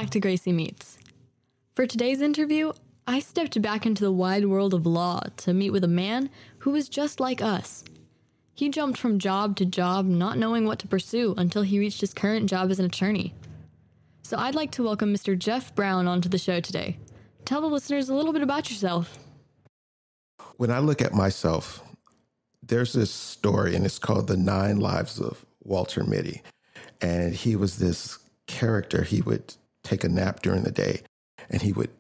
back to Gracie Meets. For today's interview, I stepped back into the wide world of law to meet with a man who was just like us. He jumped from job to job, not knowing what to pursue until he reached his current job as an attorney. So I'd like to welcome Mr. Jeff Brown onto the show today. Tell the listeners a little bit about yourself. When I look at myself, there's this story, and it's called The 9 Lives of Walter Mitty. And he was this character. He would take a nap during the day, and he would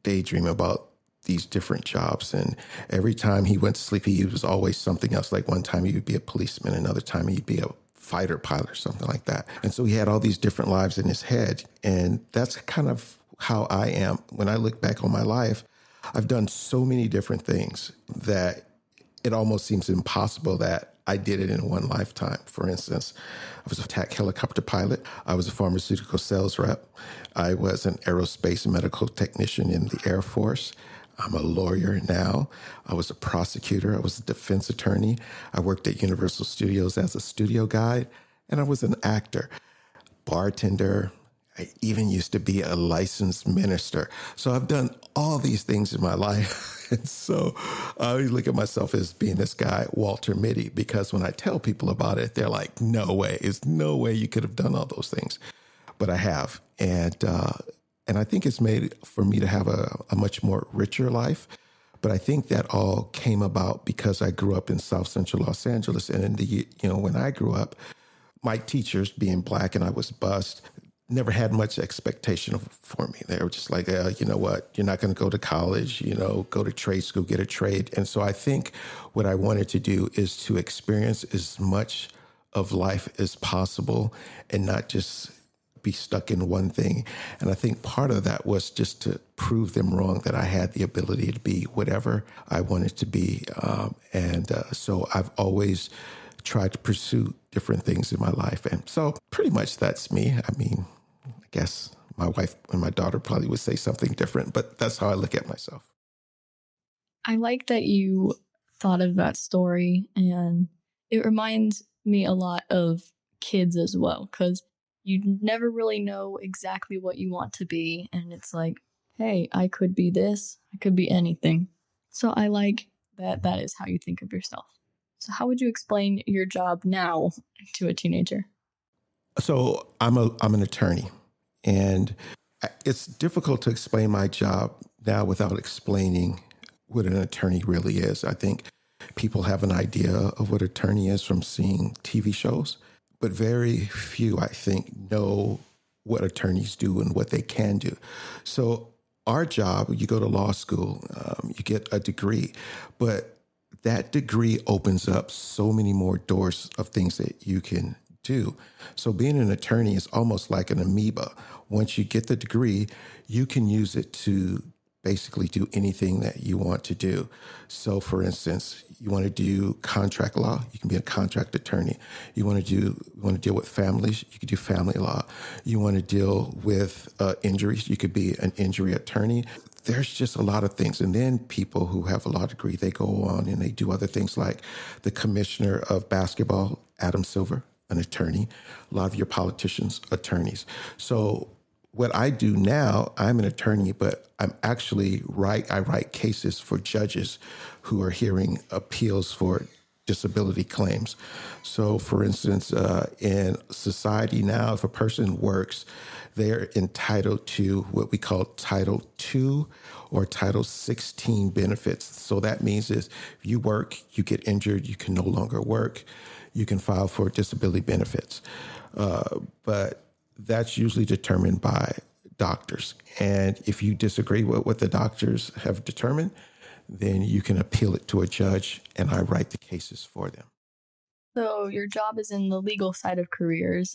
daydream about these different jobs. And every time he went to sleep, he was always something else. Like one time he would be a policeman, another time he'd be a fighter pilot or something like that. And so he had all these different lives in his head. And that's kind of how I am. When I look back on my life, I've done so many different things that it almost seems impossible that I did it in one lifetime. For instance, I was a attack helicopter pilot. I was a pharmaceutical sales rep. I was an aerospace medical technician in the Air Force. I'm a lawyer now. I was a prosecutor. I was a defense attorney. I worked at Universal Studios as a studio guide, and I was an actor, bartender. I even used to be a licensed minister. So I've done all these things in my life. And so I look at myself as being this guy, Walter Mitty, because when I tell people about it, they're like, no way. There's no way you could have done all those things. But I have. And I think it's made for me to have a much more richer life. But I think that all came about because I grew up in South Central Los Angeles. And when I grew up, my teachers, being Black and I was bused, never had much expectation for me. They were just like, you know what, you're not going to go to college, go to trade school, get a trade. And so I think what I wanted to do is to experience as much of life as possible and not just be stuck in one thing. And I think part of that was just to prove them wrong, that I had the ability to be whatever I wanted to be. So I've always tried to pursue different things in my life. And so pretty much that's me. I mean, I guess my wife and my daughter probably would say something different, but that's how I look at myself. I like that you thought of that story, and it reminds me a lot of kids as well, because you never really know exactly what you want to be. And it's like, hey, I could be this, I could be anything. So I like that that is how you think of yourself. So how would you explain your job now to a teenager? So I'm an attorney, and it's difficult to explain my job now without explaining what an attorney really is. I think people have an idea of what attorney is from seeing TV shows, but very few, I think, know what attorneys do and what they can do. So our job, you go to law school, you get a degree, but that degree opens up so many more doors of things that you can do. So being an attorney is almost like an amoeba. Once you get the degree, you can use it to basically do anything that you want to do. So for instance, you want to do contract law, you can be a contract attorney. You want to deal with families, you can do family law. You want to deal with injuries, you could be an injury attorney. There's just a lot of things. And then people who have a law degree, they go on and they do other things, like the commissioner of basketball, Adam Silver, an attorney. A lot of your politicians, attorneys. So what I do now, I'm an attorney, but I write cases for judges who are hearing appeals for disability claims. So for instance, in society now, if a person works, they're entitled to what we call Title II or Title 16 benefits. So that means is if you work, you get injured, you can no longer work, you can file for disability benefits. But that's usually determined by doctors. And if you disagree with what the doctors have determined, then you can appeal it to a judge, and I write the cases for them. So your job is in the legal side of careers.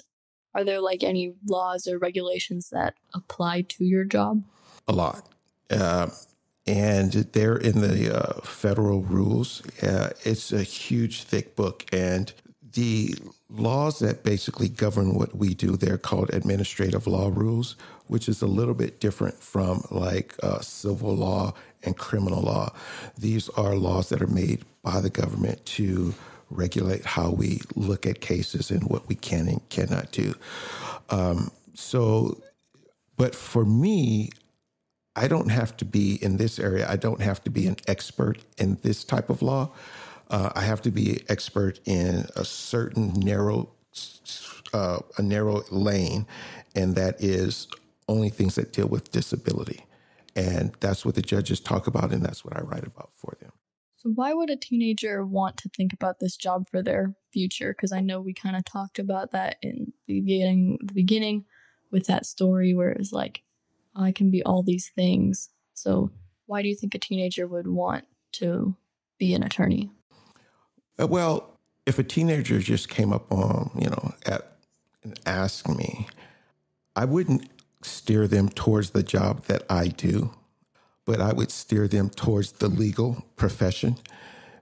Are there like any laws or regulations that apply to your job? A lot. And they're in the federal rules. It's a huge, thick book. And the laws that basically govern what we do, they're called administrative law rules, which is a little bit different from like civil law and criminal law. These are laws that are made by the government to regulate how we look at cases and what we can and cannot do. So But for me, I don't have to be in this area. I don't have to be an expert in this type of law. I have to be expert in a certain narrow lane, and that is only things that deal with disability. And that's what the judges talk about, and that's what I write about for them. So why would a teenager want to think about this job for their future? Because I know we kind of talked about that in the beginning with that story where it was like, oh, I can be all these things. So why do you think a teenager would want to be an attorney? Well, if a teenager just came up on, and asked me, I wouldn't steer them towards the job that I do, but I would steer them towards the legal profession,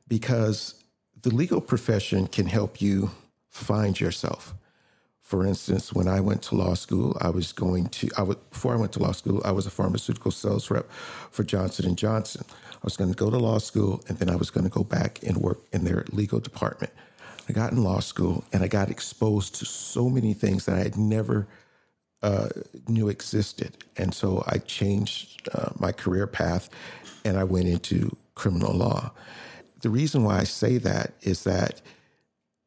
because the legal profession can help you find yourself. For instance, when I went to law school, before I went to law school, I was a pharmaceutical sales rep for Johnson & Johnson. I was going to go to law school, and then I was going to go back and work in their legal department. I got in law school, and I got exposed to so many things that I had never knew existed. And so I changed my career path, and I went into criminal law. The reason why I say that is that,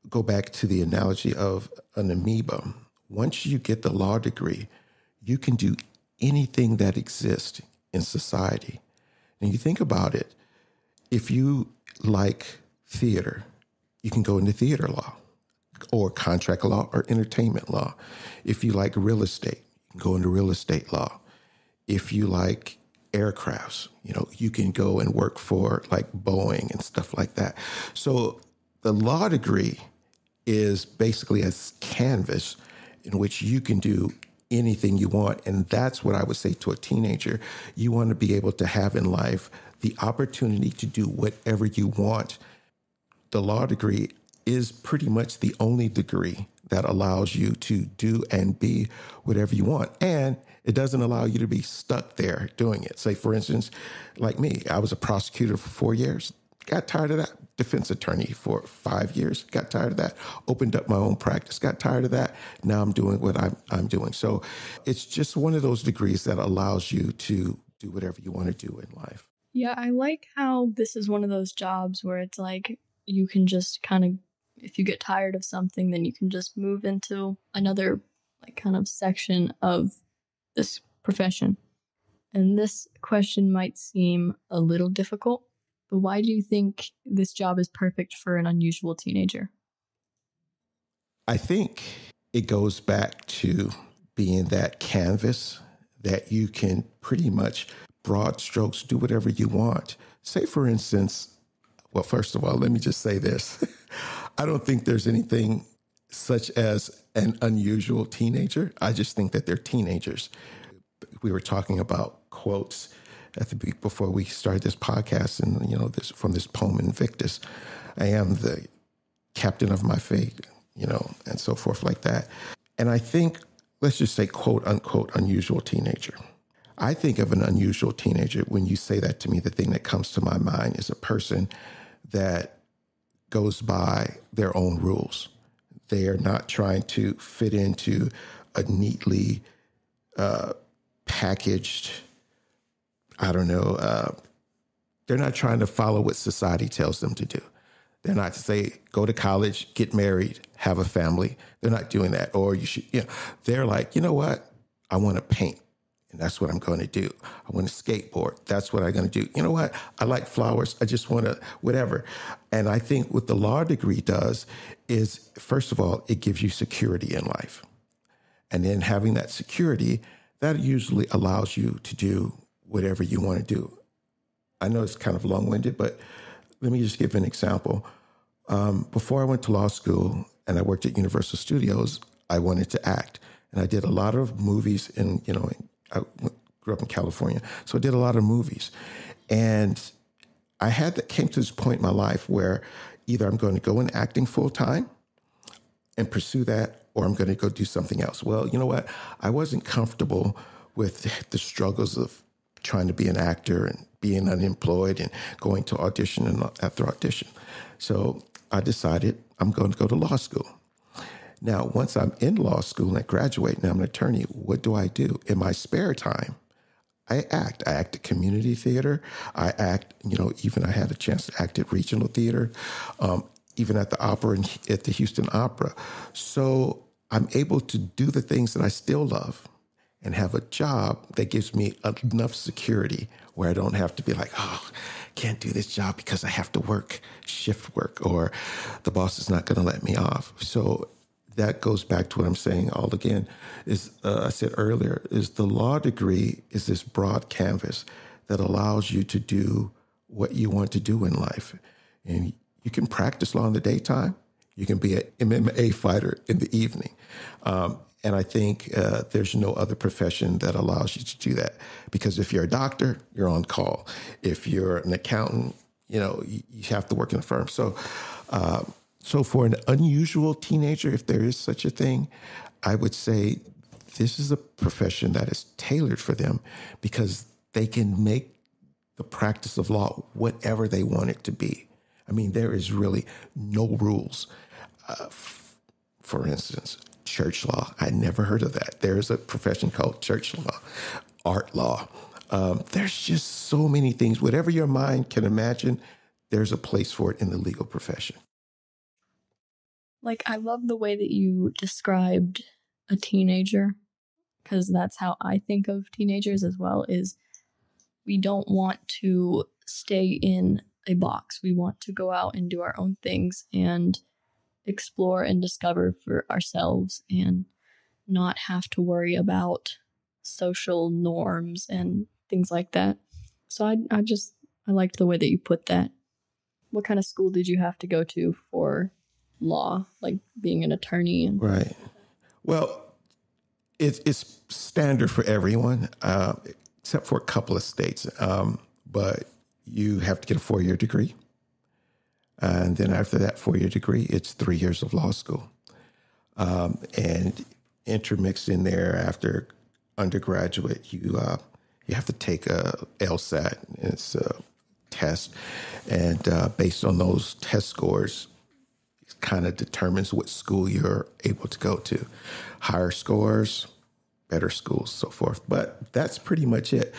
go back to the analogy of an amoeba. Once you get the law degree, you can do anything that exists in society. And you think about it, if you like theater, you can go into theater law or contract law or entertainment law. If you like real estate, you can go into real estate law. If you like aircrafts, you can go and work for like Boeing and stuff like that. So the law degree is basically a canvas in which you can do anything you want. And that's what I would say to a teenager. You want to be able to have in life the opportunity to do whatever you want. The law degree is pretty much the only degree that allows you to do and be whatever you want. And it doesn't allow you to be stuck there doing it. Say, for instance, like me, I was a prosecutor for 4 years, got tired of that. Defense attorney for 5 years, got tired of that. Opened up my own practice, got tired of that. Now I'm doing what I'm doing. So it's just one of those degrees that allows you to do whatever you want to do in life. Yeah, I like how this is one of those jobs where it's like you can just kind of, if you get tired of something, then you can just move into another like kind of section of this profession. And this question might seem a little difficult, but why do you think this job is perfect for an unusual teenager? I think it goes back to being that canvas that you can pretty much broad strokes do whatever you want. Say, for instance, well, first of all, let me just say this. I don't think there's anything such as an unusual teenager. I just think that they're teenagers. We were talking about quotes before we started this podcast, and this from this poem Invictus. I am the captain of my fate, and so forth like that. And I think, let's just say, quote unquote, unusual teenager. I think of an unusual teenager. When you say that to me, the thing that comes to my mind is a person that goes by their own rules. They are not trying to fit into a neatly packaged, they're not trying to follow what society tells them to do. They're not to say, go to college, get married, have a family. They're not doing that. Or you should, they're like, you know what? I want to paint, and that's what I'm going to do. I want to skateboard. That's what I'm going to do. You know what? I like flowers. I just want to, whatever. And I think what the law degree does is, first of all, it gives you security in life. And then having that security, that usually allows you to do whatever you want to do. I know it's kind of long-winded, but let me just give an example. Before I went to law school and I worked at Universal Studios, I wanted to act. And I did a lot of movies I grew up in California. So I did a lot of movies. And came to this point in my life where either I'm going to go in acting full time and pursue that, or I'm going to go do something else. Well, you know what? I wasn't comfortable with the struggles of trying to be an actor and being unemployed and going to audition and after audition. So I decided I'm going to go to law school. Now, once I'm in law school and I graduate and I'm an attorney, what do I do? In my spare time, I act. I act at community theater. I act, even I had a chance to act at regional theater, even at the opera and at the Houston Opera. So I'm able to do the things that I still love and have a job that gives me enough security where I don't have to be like, oh, can't do this job because I have to work shift work or the boss is not going to let me off. So that goes back to what I'm saying all again is, I said earlier, is the law degree is this broad canvas that allows you to do what you want to do in life. And you can practice law in the daytime. You can be an MMA fighter in the evening. And I think there's no other profession that allows you to do that. Because if you're a doctor, you're on call. If you're an accountant, you have to work in a firm. So for an unusual teenager, if there is such a thing, I would say this is a profession that is tailored for them because they can make the practice of law whatever they want it to be. I mean, there is really no rules. For instance, church law. I never heard of that. There's a profession called church law, art law. There's just so many things. Whatever your mind can imagine, there's a place for it in the legal profession. Like, I love the way that you described a teenager, because that's how I think of teenagers as well, is we don't want to stay in a box. We want to go out and do our own things and explore and discover for ourselves and not have to worry about social norms and things like that. So I liked the way that you put that. What kind of school did you have to go to for law, like being an attorney? Right. Well, it's standard for everyone, except for a couple of states. But you have to get a 4-year degree. And then after that 4-year degree, it's 3 years of law school. And intermixed in there after undergraduate, you have to take a LSAT. It's a test. And based on those test scores, it kind of determines what school you're able to go to. Higher scores, better schools, so forth. But that's pretty much it.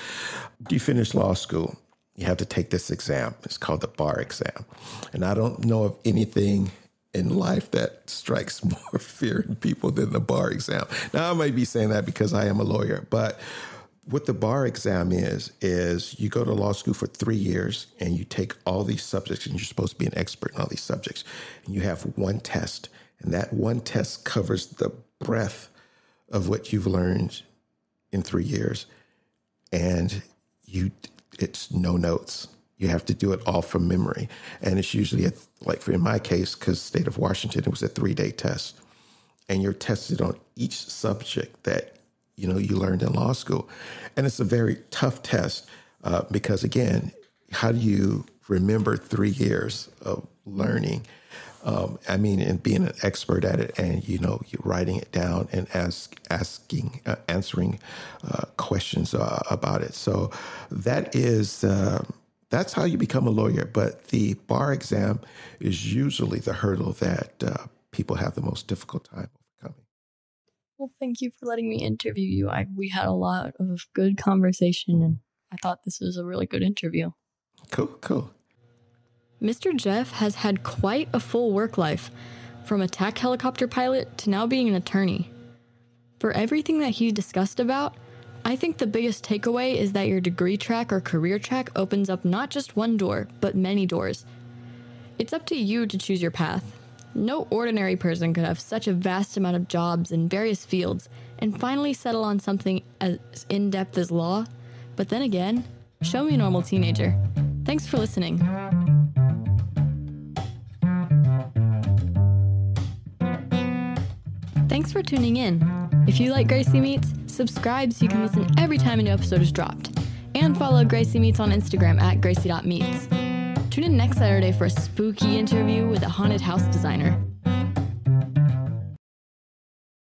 You finish law school, you have to take this exam. It's called the bar exam. And I don't know of anything in life that strikes more fear in people than the bar exam. Now, I might be saying that because I am a lawyer, but what the bar exam is you go to law school for 3 years and you take all these subjects and you're supposed to be an expert in all these subjects. And you have one test, and that one test covers the breadth of what you've learned in 3 years. And it's no notes. You have to do it all from memory. And it's usually, in my case, because state of Washington, it was a 3-day test. And you're tested on each subject that you learned in law school. And it's a very tough test because, again, how do you remember 3 years of learning? And being an expert at it and, you're writing it down and answering questions about it. So that's how you become a lawyer. But the bar exam is usually the hurdle that people have the most difficult time overcoming. Well, thank you for letting me interview you. We had a lot of good conversation, and I thought this was a really good interview. Cool. Mr. Jeff has had quite a full work life, from a TAC helicopter pilot to now being an attorney. For everything that he discussed about, I think the biggest takeaway is that your degree track or career track opens up not just one door, but many doors. It's up to you to choose your path. No ordinary person could have such a vast amount of jobs in various fields and finally settle on something as in-depth as law. But then again, show me a normal teenager. Thanks for listening. Thanks for tuning in. If you like Gracie Meets, subscribe so you can listen every time a new episode is dropped. And follow Gracie Meets on Instagram at gracie.meets. Tune in next Saturday for a spooky interview with a haunted house designer.